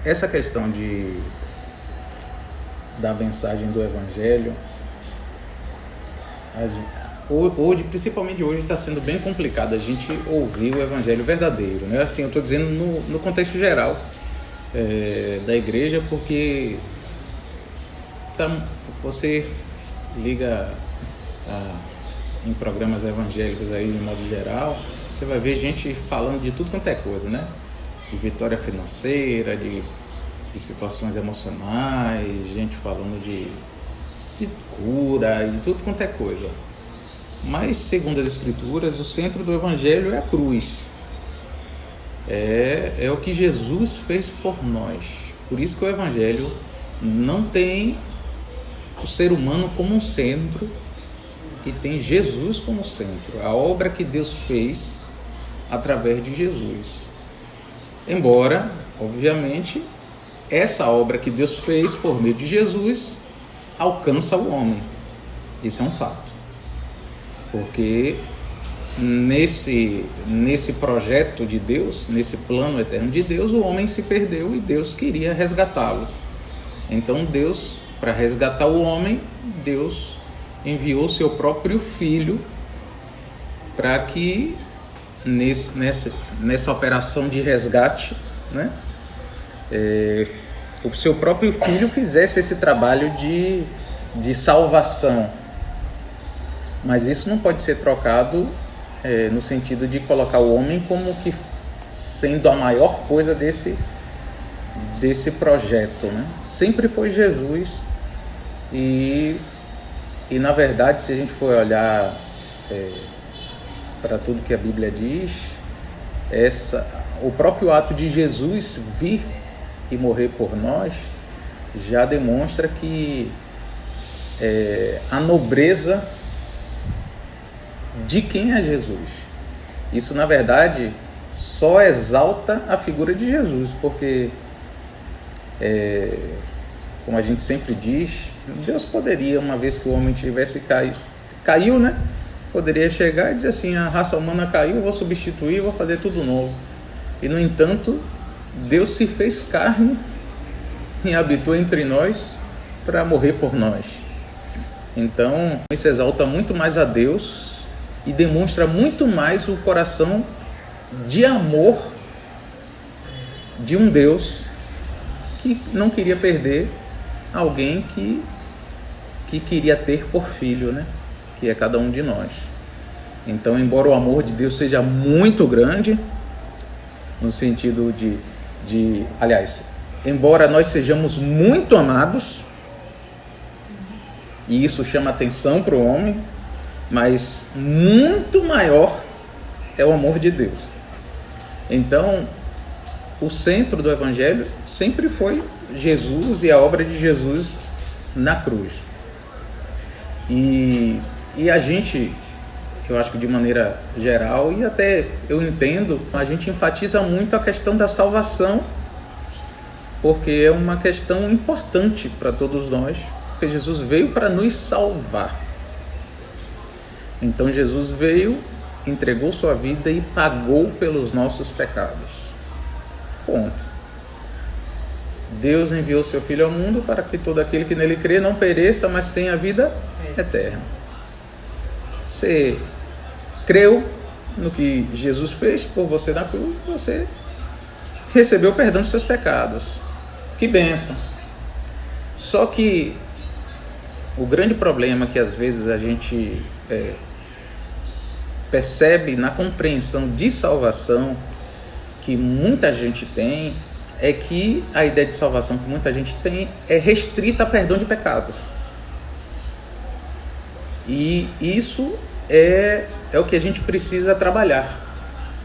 essa questão da mensagem do Evangelho, hoje, principalmente hoje, está sendo bem complicado a gente ouvir o Evangelho verdadeiro, né? Assim, eu estou dizendo no contexto geral da igreja, porque você liga em programas evangélicos aí, de modo geral, você vai ver gente falando de tudo quanto é coisa, né? De vitória financeira, de situações emocionais, gente falando de cura, de tudo quanto é coisa. Mas, segundo as Escrituras, o centro do Evangelho é a cruz. É o que Jesus fez por nós. Por isso que o Evangelho não tem o ser humano como um centro, e tem Jesus como centro. A obra que Deus fez através de Jesus. Embora, obviamente, essa obra que Deus fez por meio de Jesus alcança o homem. Isso é um fato. Porque nesse projeto de Deus, nesse plano eterno de Deus, o homem se perdeu e Deus queria resgatá-lo. Então Deus, para resgatar o homem, Deus enviou seu próprio Filho para que nessa operação de resgate, né, o seu próprio Filho fizesse esse trabalho de salvação. Mas isso não pode ser trocado no sentido de colocar o homem como que sendo a maior coisa desse projeto, né? Sempre foi Jesus. E na verdade, se a gente for olhar para tudo que a Bíblia diz, o próprio ato de Jesus vir e morrer por nós já demonstra que a nobreza de quem é Jesus. Isso, na verdade, só exalta a figura de Jesus, porque, como a gente sempre diz, Deus poderia, uma vez que o homem tivesse caiu, né? Poderia chegar e dizer assim: a raça humana caiu, vou substituir, vou fazer tudo novo. E, no entanto, Deus se fez carne e habitou entre nós para morrer por nós. Então, isso exalta muito mais a Deus e demonstra muito mais o coração de amor de um Deus que não queria perder alguém que queria ter por filho, né? Que é cada um de nós. Então, embora o amor de Deus seja muito grande, no sentido aliás, embora nós sejamos muito amados, e isso chama atenção para o homem, mas muito maior é o amor de Deus. Então, o centro do Evangelho sempre foi Jesus e a obra de Jesus na cruz. E a gente, eu acho que de maneira geral, e até eu entendo, a gente enfatiza muito a questão da salvação, porque é uma questão importante para todos nós, porque Jesus veio para nos salvar. Então Jesus veio, entregou sua vida e pagou pelos nossos pecados. Ponto. Deus enviou seu Filho ao mundo para que todo aquele que nele crê não pereça, mas tenha vida eterna. Você creu no que Jesus fez por você na cruz, você recebeu o perdão dos seus pecados. Que bênção! Só que o grande problema que às vezes a gente percebe na compreensão de salvação que muita gente tem, é que a ideia de salvação que muita gente tem é restrita a perdão de pecados. E isso é o que a gente precisa trabalhar.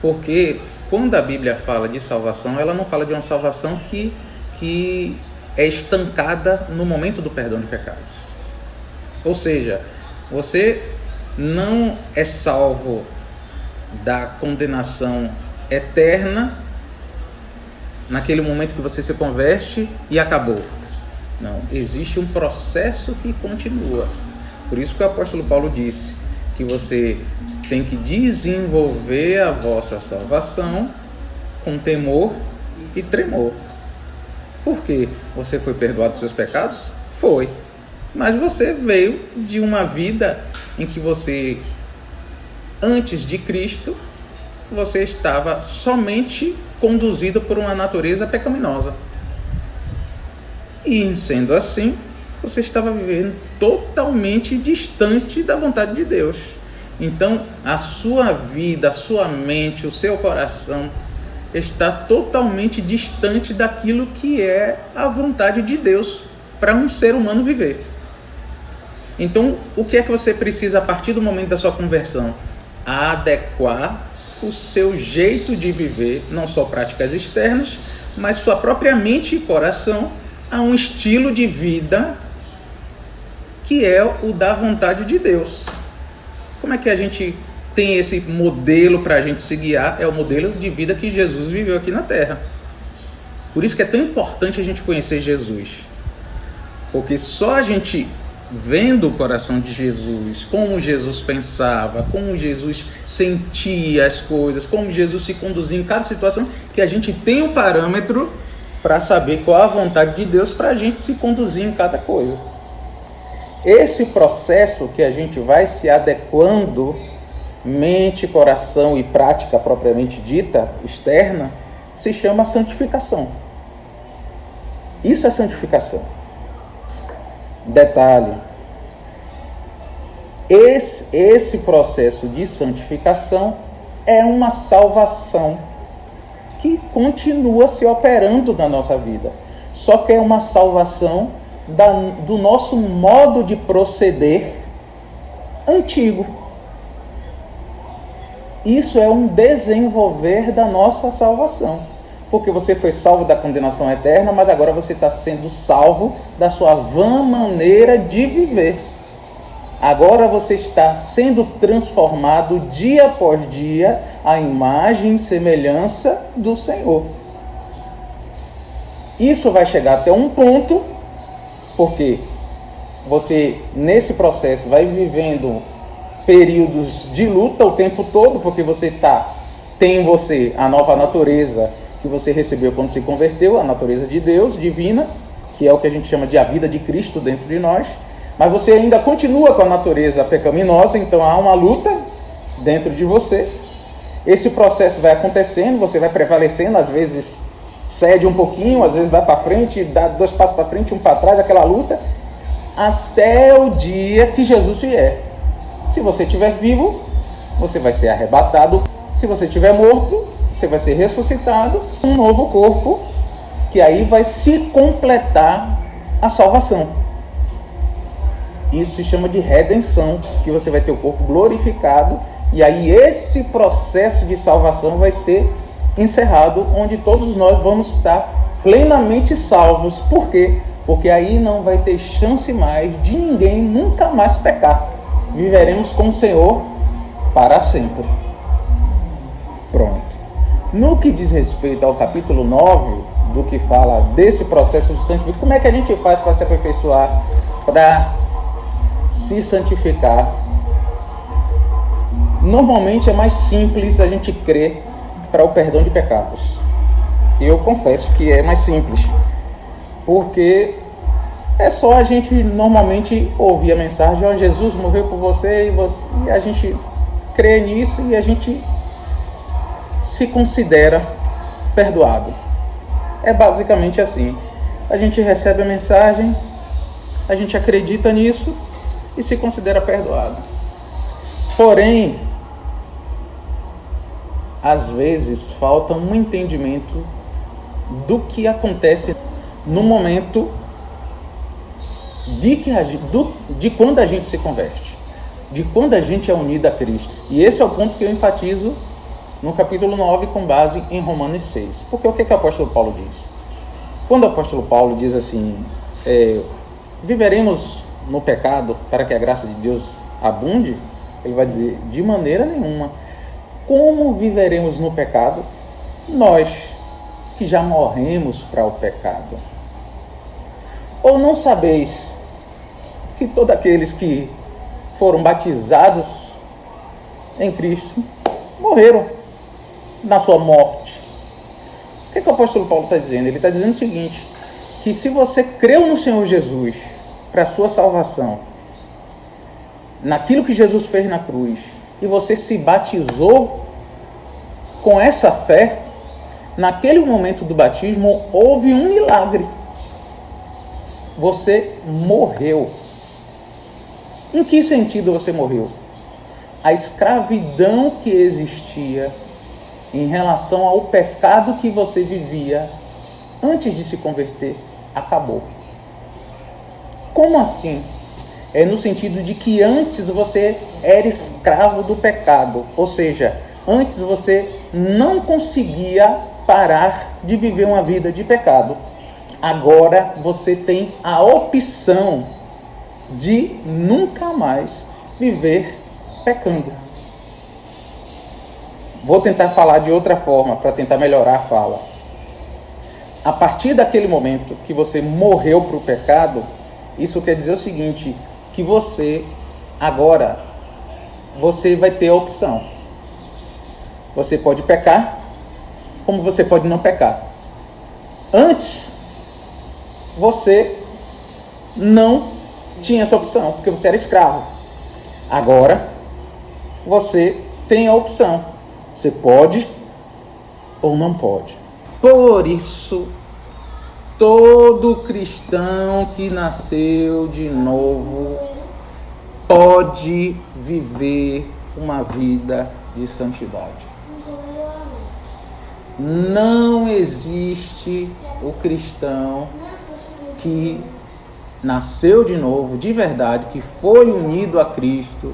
Porque quando a Bíblia fala de salvação, ela não fala de uma salvação que é estancada no momento do perdão de pecados. Ou seja, você não é salvo da condenação eterna naquele momento que você se converte e acabou. Não, existe um processo que continua. Por isso que o apóstolo Paulo disse que você tem que desenvolver a vossa salvação com temor e tremor. Por quê? Você foi perdoado dos seus pecados? Foi. Mas você veio de uma vida em que você, antes de Cristo, você estava somente conduzido por uma natureza pecaminosa. E, sendo assim, você estava vivendo totalmente distante da vontade de Deus. Então, a sua vida, a sua mente, o seu coração está totalmente distante daquilo que é a vontade de Deus para um ser humano viver. Então, o que é que você precisa a partir do momento da sua conversão? Adequar o seu jeito de viver, não só práticas externas, mas sua própria mente e coração a um estilo de vida que é o da vontade de Deus. Como é que a gente tem esse modelo para a gente se guiar? É o modelo de vida que Jesus viveu aqui na Terra. Por isso que é tão importante a gente conhecer Jesus. Porque só a gente vendo o coração de Jesus, como Jesus pensava, como Jesus sentia as coisas, como Jesus se conduzia em cada situação, que a gente tem um parâmetro para saber qual a vontade de Deus para a gente se conduzir em cada coisa. Esse processo que a gente vai se adequando, mente, coração e prática propriamente dita, externa, se chama santificação. Isso é santificação. Detalhe, esse processo de santificação é uma salvação que continua se operando na nossa vida. Só que é uma salvação do nosso modo de proceder antigo. Isso é um desenvolver da nossa salvação. Porque você foi salvo da condenação eterna, mas agora você está sendo salvo da sua vã maneira de viver. Agora você está sendo transformado dia após dia à imagem e semelhança do Senhor. Isso vai chegar até um ponto, porque você, nesse processo, vai vivendo períodos de luta o tempo todo, porque você tem em você a nova natureza que você recebeu quando se converteu, a natureza de Deus, divina, que é o que a gente chama de a vida de Cristo dentro de nós, mas você ainda continua com a natureza pecaminosa, então há uma luta dentro de você. Esse processo vai acontecendo, você vai prevalecendo, às vezes cede um pouquinho, às vezes vai para frente, dá 2 passos para frente, 1 para trás, aquela luta, até o dia que Jesus vier. Se você estiver vivo, você vai ser arrebatado. Se você estiver morto, você vai ser ressuscitado com um novo corpo, que aí vai se completar a salvação. Isso se chama de redenção, que você vai ter o corpo glorificado, e aí esse processo de salvação vai ser encerrado, onde todos nós vamos estar plenamente salvos. Por quê? Porque aí não vai ter chance mais de ninguém nunca mais pecar. Viveremos com o Senhor para sempre. Pronto. No que diz respeito ao capítulo 9, do que fala desse processo de santificação, como é que a gente faz para se aperfeiçoar, para se santificar? Normalmente é mais simples a gente crer para o perdão de pecados. Eu confesso que é mais simples, porque é só a gente normalmente ouvir a mensagem: ó, Jesus morreu por você, e a gente crê nisso e a gente se considera perdoado. É basicamente assim. A gente recebe a mensagem, a gente acredita nisso e se considera perdoado. Porém, às vezes falta um entendimento do que acontece no momento de quando a gente se converte, de quando a gente é unido a Cristo. E esse é o ponto que eu enfatizo no capítulo 9, com base em Romanos 6. Porque o que o apóstolo Paulo diz? Quando o apóstolo Paulo diz assim, viveremos no pecado para que a graça de Deus abunde, ele vai dizer, de maneira nenhuma. Como viveremos no pecado? Nós que já morremos para o pecado. Ou não sabeis que todos aqueles que foram batizados em Cristo morreram na sua morte? O que o apóstolo Paulo está dizendo? Ele está dizendo o seguinte: que se você creu no Senhor Jesus para a sua salvação, naquilo que Jesus fez na cruz, e você se batizou com essa fé, naquele momento do batismo houve um milagre. Você morreu. Em que sentido você morreu? A escravidão que existia em relação ao pecado que você vivia antes de se converter acabou. Como assim? É no sentido de que antes você era escravo do pecado, ou seja, antes você não conseguia parar de viver uma vida de pecado. Agora você tem a opção de nunca mais viver pecando. Vou tentar falar de outra forma para tentar melhorar a fala. A partir daquele momento que você morreu para o pecado, isso quer dizer o seguinte, que você agora você vai ter a opção. Você pode pecar, como você pode não pecar. Antes, você não tinha essa opção, porque você era escravo. Agora, você tem a opção. Você pode ou não pode. Por isso, todo cristão que nasceu de novo pode viver uma vida de santidade. Não existe o cristão que nasceu de novo, de verdade, que foi unido a Cristo,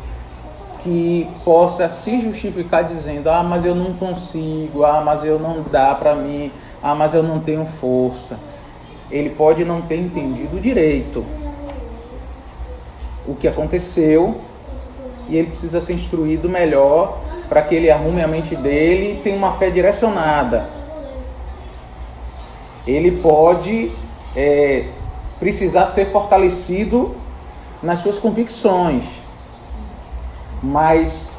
que possa se justificar dizendo, mas eu não consigo, mas eu não dá para mim, mas eu não tenho força. Ele pode não ter entendido direito o que aconteceu e ele precisa ser instruído melhor para que ele arrume a mente dele e tenha uma fé direcionada. Ele pode precisar ser fortalecido nas suas convicções, mas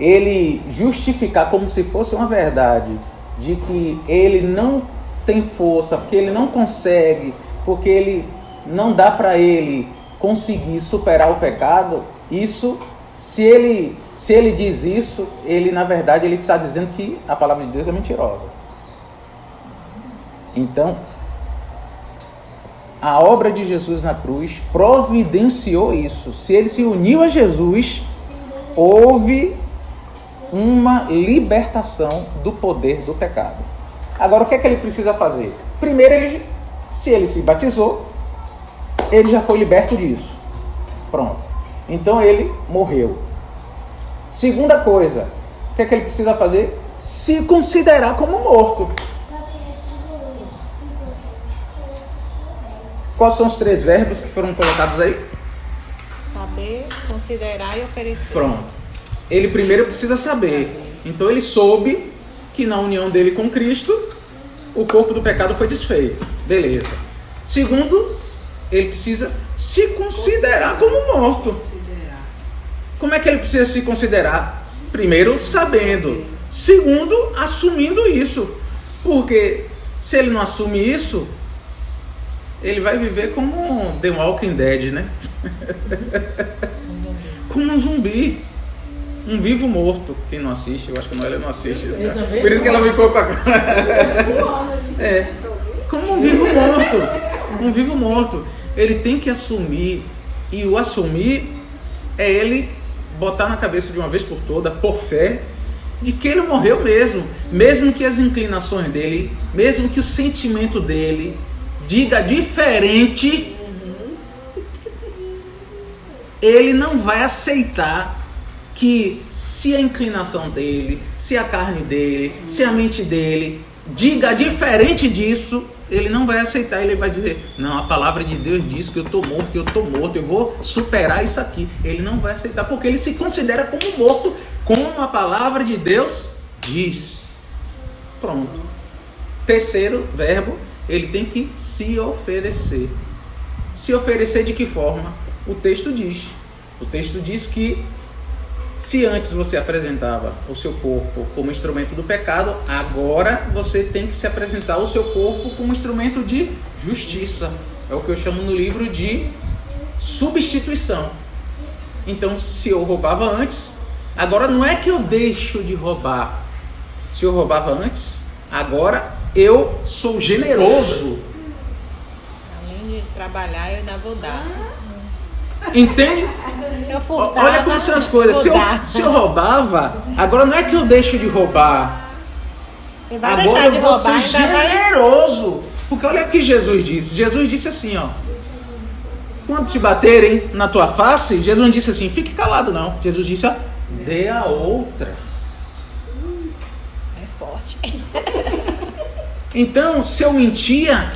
ele justificar como se fosse uma verdade de que ele não tem força, porque ele não consegue, porque ele não dá para ele conseguir superar o pecado, isso, se ele diz isso, ele na verdade ele está dizendo que a palavra de Deus é mentirosa. Então, a obra de Jesus na cruz providenciou isso. Se ele se uniu a Jesus, houve uma libertação do poder do pecado. Agora, o que é que ele precisa fazer? Primeiro, se ele se batizou, ele já foi liberto disso. Pronto. Então, ele morreu. Segunda coisa, o que é que ele precisa fazer? Se considerar como morto. Quais são os 3 verbos que foram colocados aí? Saber, considerar e oferecer. Pronto. Ele primeiro precisa saber. Então ele soube que na união dele com Cristo, o corpo do pecado foi desfeito. Beleza. Segundo, ele precisa se considerar como morto. Como é que ele precisa se considerar? Primeiro, sabendo. Segundo, assumindo isso. Porque se ele não assume isso, ele vai viver como The Walking Dead, né? Como um zumbi. Um vivo morto. Quem não assiste, eu acho que a Noélia não assiste. Né? Por isso que ela ficou com a como um vivo morto. Um vivo morto. Ele tem que assumir. E o assumir é ele botar na cabeça de uma vez por toda, por fé, de que ele morreu mesmo. Mesmo que as inclinações dele, mesmo que o sentimento dele diga diferente, ele não vai aceitar que se a inclinação dele, se a carne dele, se a mente dele diga diferente disso, ele não vai aceitar. Ele vai dizer, não, a palavra de Deus diz que eu estou morto, eu vou superar isso aqui. Ele não vai aceitar, porque ele se considera como morto, como a palavra de Deus diz. Pronto. Terceiro verbo, ele tem que se oferecer. Se oferecer de que forma? O texto diz. O texto diz que Se antes você apresentava o seu corpo como instrumento do pecado, agora você tem que se apresentar o seu corpo como instrumento de justiça. É o que eu chamo no livro de substituição. Então, se eu roubava antes, agora não é que eu deixo de roubar. Se eu roubava antes, agora eu sou generoso. Além de trabalhar, eu ainda vou dar. Entende? Se eu furtava, Olha como são as coisas. Se eu roubava, agora não é que eu deixo de roubar. você vai Agora deixar eu de vou roubar, ser ainda vai... generoso. Porque olha o que Jesus disse. Jesus disse assim, ó. Quando te baterem na tua face, Jesus não disse assim, fique calado não. Jesus disse, ó, dê a outra. É forte. Então, se eu mentia,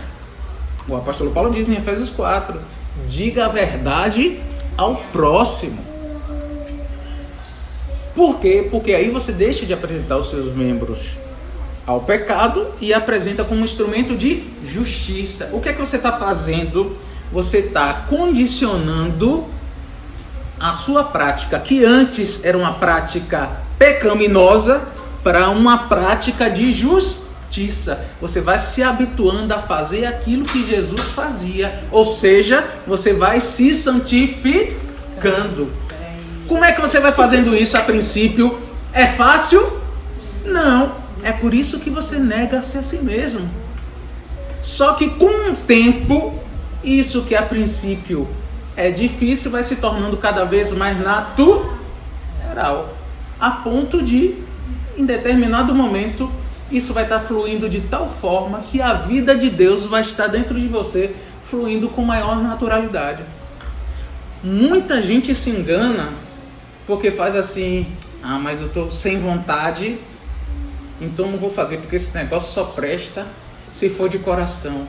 o apóstolo Paulo diz em Efésios 4, diga a verdade ao próximo. Por quê? Porque aí você deixa de apresentar os seus membros ao pecado e apresenta como instrumento de justiça. O que é que você está fazendo? Você está condicionando a sua prática, que antes era uma prática pecaminosa, para uma prática de justiça. Você vai se habituando a fazer aquilo que Jesus fazia, ou seja, você vai se santificando. Como é que você vai fazendo isso a princípio? É fácil? Não. É por isso que você nega-se a si mesmo. Só que com o tempo, isso que a princípio é difícil vai se tornando cada vez mais natural, a ponto de, em determinado momento, isso vai estar fluindo de tal forma que a vida de Deus vai estar dentro de você, fluindo com maior naturalidade. Muita gente se engana porque faz assim, mas eu estou sem vontade, então não vou fazer, porque esse negócio só presta se for de coração.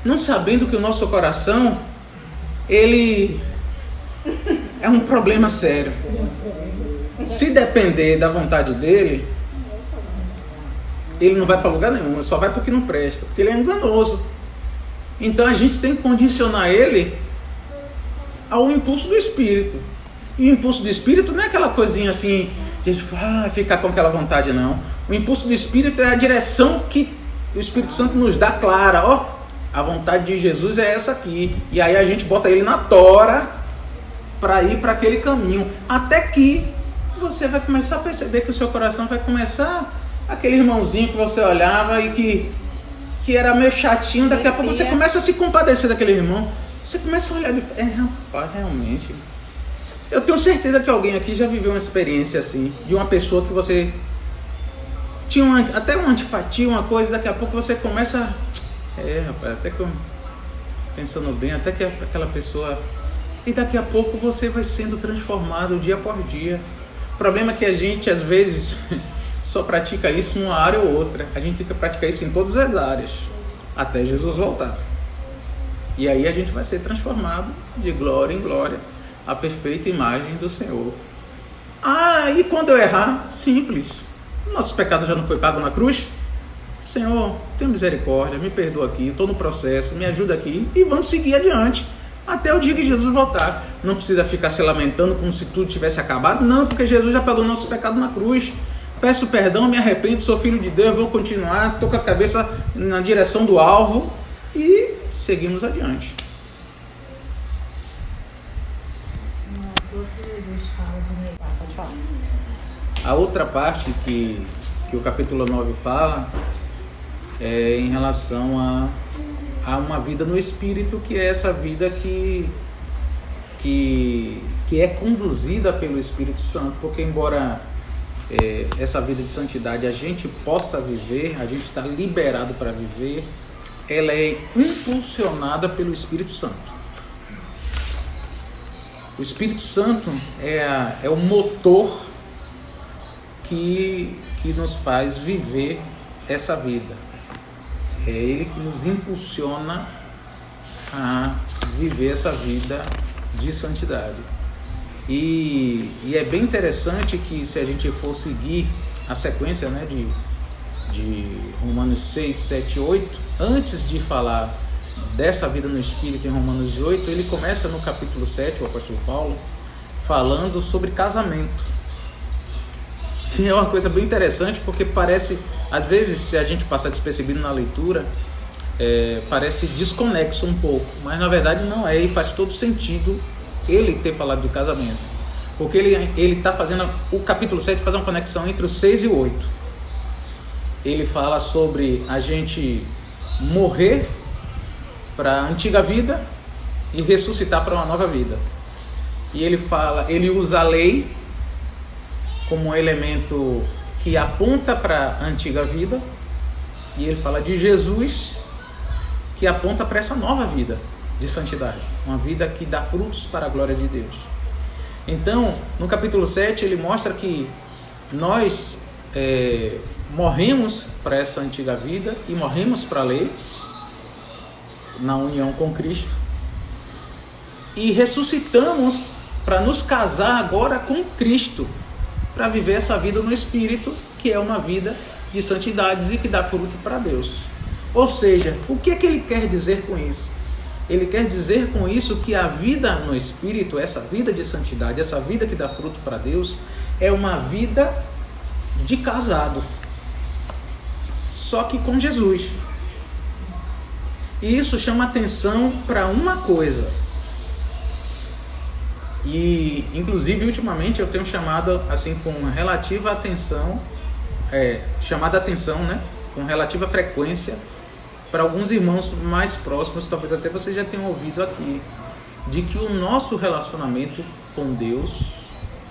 Não sabendo que o nosso coração, ele é um problema sério. Se depender da vontade dele, ele não vai para lugar nenhum, só vai porque não presta, porque ele é enganoso. Então a gente tem que condicionar ele ao impulso do Espírito. E o impulso do Espírito não é aquela coisinha assim, de a gente ficar com aquela vontade, não. O impulso do Espírito é a direção que o Espírito Santo nos dá clara. Ó, a vontade de Jesus é essa aqui. E aí a gente bota ele na tora para ir para aquele caminho. Até que você vai começar a perceber que o seu coração vai começar... Aquele irmãozinho que você olhava e que era meio chatinho, daqui a pouco você começa a se compadecer daquele irmão. Você começa a olhar de... rapaz, realmente... Eu tenho certeza que alguém aqui já viveu uma experiência assim, de uma pessoa que você tinha até uma antipatia, uma coisa, daqui a pouco você começa... rapaz, até que eu... Pensando bem, até que aquela pessoa... E daqui a pouco você vai sendo transformado dia por dia. O problema é que a gente, às vezes... só pratica isso numa área ou outra. A gente tem que praticar isso em todas as áreas, até Jesus voltar. E aí a gente vai ser transformado de glória em glória, a perfeita imagem do Senhor. E quando eu errar? Simples. Nosso pecado já não foi pago na cruz? Senhor, tenha misericórdia, me perdoa aqui, estou no processo, me ajuda aqui, e vamos seguir adiante, até o dia que Jesus voltar. Não precisa ficar se lamentando como se tudo tivesse acabado, não, porque Jesus já pagou nosso pecado na cruz. Peço perdão, me arrependo, sou filho de Deus, vou continuar, estou com a cabeça na direção do alvo e seguimos adiante. A outra parte que o capítulo 9 fala é em relação a uma vida no Espírito, que é essa vida que é conduzida pelo Espírito Santo, porque embora... essa vida de santidade a gente possa viver, a gente está liberado para viver, ela é impulsionada pelo Espírito Santo. O Espírito Santo é o motor que nos faz viver essa vida. É ele que nos impulsiona a viver essa vida de santidade. E é bem interessante que, se a gente for seguir a sequência, né, de Romanos 6, 7, 8, antes de falar dessa vida no Espírito em Romanos 8, ele começa no capítulo 7, o apóstolo Paulo, falando sobre casamento. E é uma coisa bem interessante, porque parece, às vezes, se a gente passar despercebido na leitura, parece desconexo um pouco, mas na verdade não é, e faz todo sentido ele ter falado do casamento, porque ele está fazendo, o capítulo 7 faz uma conexão entre o 6 e o 8. Ele fala sobre a gente morrer para a antiga vida e ressuscitar para uma nova vida. E ele usa a lei como um elemento que aponta para a antiga vida, e ele fala de Jesus, que aponta para essa nova vida de santidade, uma vida que dá frutos para a glória de Deus. Então, no capítulo 7, ele mostra que nós morremos para essa antiga vida e morremos para a lei, na união com Cristo, e ressuscitamos para nos casar agora com Cristo, para viver essa vida no Espírito, que é uma vida de santidades e que dá fruto para Deus. Ou seja, o que é que ele quer dizer com isso? Ele quer dizer com isso que a vida no Espírito, essa vida de santidade, essa vida que dá fruto para Deus, é uma vida de casado, só que com Jesus. E isso chama atenção para uma coisa. E, inclusive, ultimamente eu tenho chamado assim com relativa atenção, chamado a atenção, né, com relativa frequência, para alguns irmãos mais próximos, talvez até vocês já tenham ouvido aqui, de que o nosso relacionamento com Deus,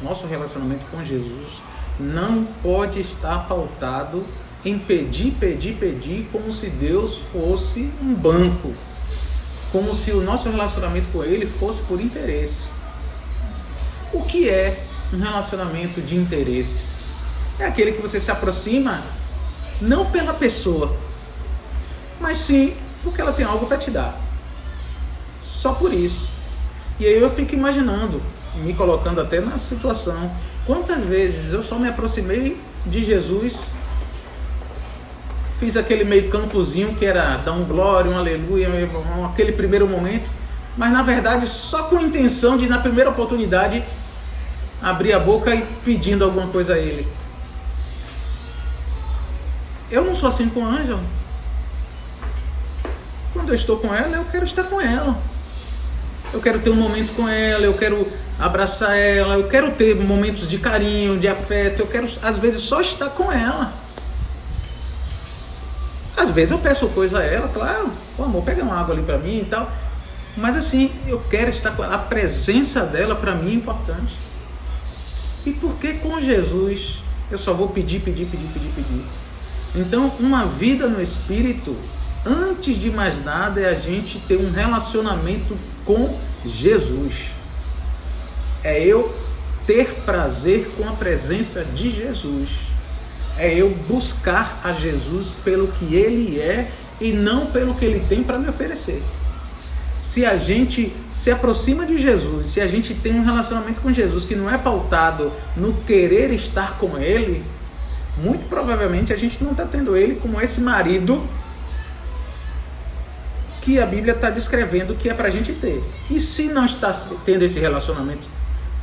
nosso relacionamento com Jesus, não pode estar pautado em pedir, como se Deus fosse um banco, como se o nosso relacionamento com Ele fosse por interesse. O que é um relacionamento de interesse? É aquele que você se aproxima não pela pessoa, mas sim porque ela tem algo para te dar. Só por isso. E aí eu fico imaginando, me colocando até na situação, quantas vezes eu só me aproximei de Jesus, fiz aquele meio campozinho que era dar um glória, um aleluia, aquele primeiro momento, mas na verdade só com a intenção de, na primeira oportunidade, abrir a boca e pedindo alguma coisa a Ele. Eu não sou assim com a Ângela. Quando eu estou com ela, eu quero estar com ela. Eu quero ter um momento com ela, eu quero abraçar ela, eu quero ter momentos de carinho, de afeto, eu quero às vezes só estar com ela. Às vezes eu peço coisa a ela, claro, pô, amor, pega uma água ali pra mim e tal, mas assim, eu quero estar com ela, a presença dela pra mim é importante. E por que com Jesus eu só vou pedir? Então, uma vida no Espírito, antes de mais nada, é a gente ter um relacionamento com Jesus. É eu ter prazer com a presença de Jesus. É eu buscar a Jesus pelo que Ele é e não pelo que Ele tem para me oferecer. Se a gente se aproxima de Jesus, se a gente tem um relacionamento com Jesus que não é pautado no querer estar com Ele, muito provavelmente a gente não está tendo Ele como esse marido que a Bíblia está descrevendo que é para a gente ter. E se não está tendo esse relacionamento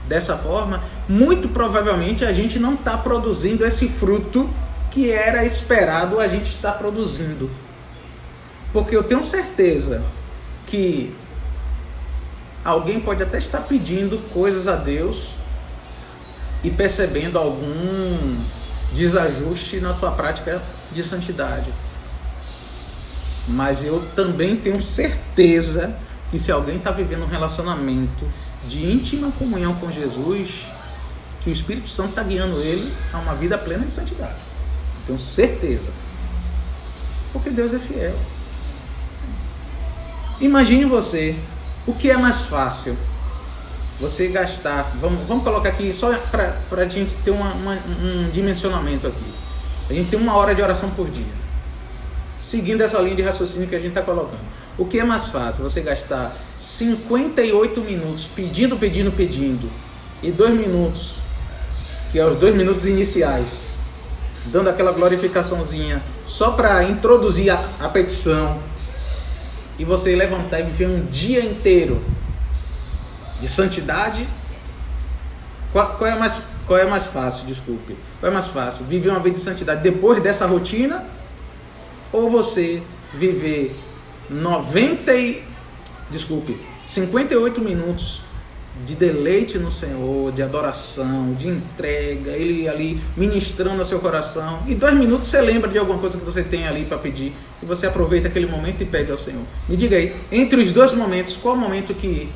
dessa forma, muito provavelmente a gente não está produzindo esse fruto que era esperado a gente estar produzindo. Porque eu tenho certeza que alguém pode até estar pedindo coisas a Deus e percebendo algum desajuste na sua prática de santidade. Mas eu também tenho certeza que se alguém está vivendo um relacionamento de íntima comunhão com Jesus, que o Espírito Santo está guiando ele a uma vida plena de santidade. Eu tenho certeza. Porque Deus é fiel. Imagine você, o que é mais fácil? Você gastar, vamos colocar aqui só para a gente ter um dimensionamento aqui. A gente tem 1 hora de oração por dia. Seguindo essa linha de raciocínio que a gente está colocando. O que é mais fácil? Você gastar 58 minutos pedindo, e 2 minutos, que é os 2 minutos iniciais, dando aquela glorificaçãozinha, só para introduzir a petição, e você levantar e viver um dia inteiro de santidade? Qual Qual é mais fácil, desculpe? Qual é mais fácil? Viver uma vida de santidade depois dessa rotina? Ou você viver 58 minutos de deleite no Senhor, de adoração, de entrega, Ele ali ministrando ao seu coração, e 2 minutos você lembra de alguma coisa que você tem ali para pedir, e você aproveita aquele momento e pede ao Senhor. Me diga aí, entre os 2 momentos, qual o momento que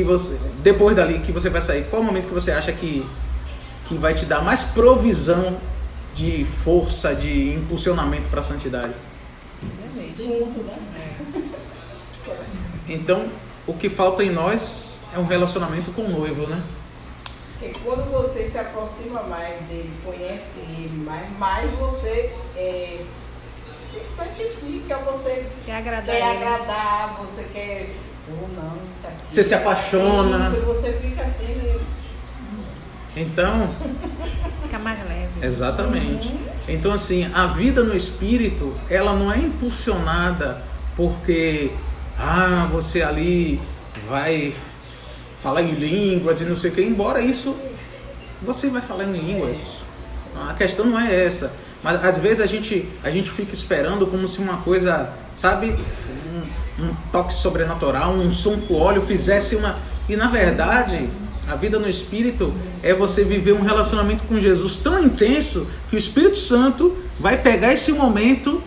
você, depois dali que você vai sair, qual o momento que você acha que vai te dar mais provisão de força, de impulsionamento para a santidade? Então, o que falta em nós é um relacionamento com o noivo, né? Porque quando você se aproxima mais dele, conhece ele mais você se santifica, você Quer agradar quer ele. agradar, você quer... Ou não, isso aqui... Você se apaixona. Isso, você fica assim... Então, Fica mais leve. exatamente. Então, assim, a vida no Espírito, ela não é impulsionada porque, você ali vai falar em línguas e não sei o que, embora isso, você vai falar em línguas. A questão não é essa. Mas, às vezes, a gente fica esperando como se uma coisa, sabe, um toque sobrenatural, um som com óleo fizesse uma... E, na verdade... A vida no Espírito é você viver um relacionamento com Jesus tão intenso que o Espírito Santo vai pegar esse momento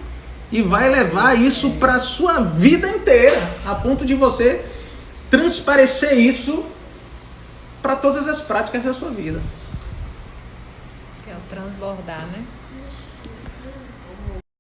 e vai levar isso para a sua vida inteira, a ponto de você transparecer isso para todas as práticas da sua vida. Que é o transbordar, né?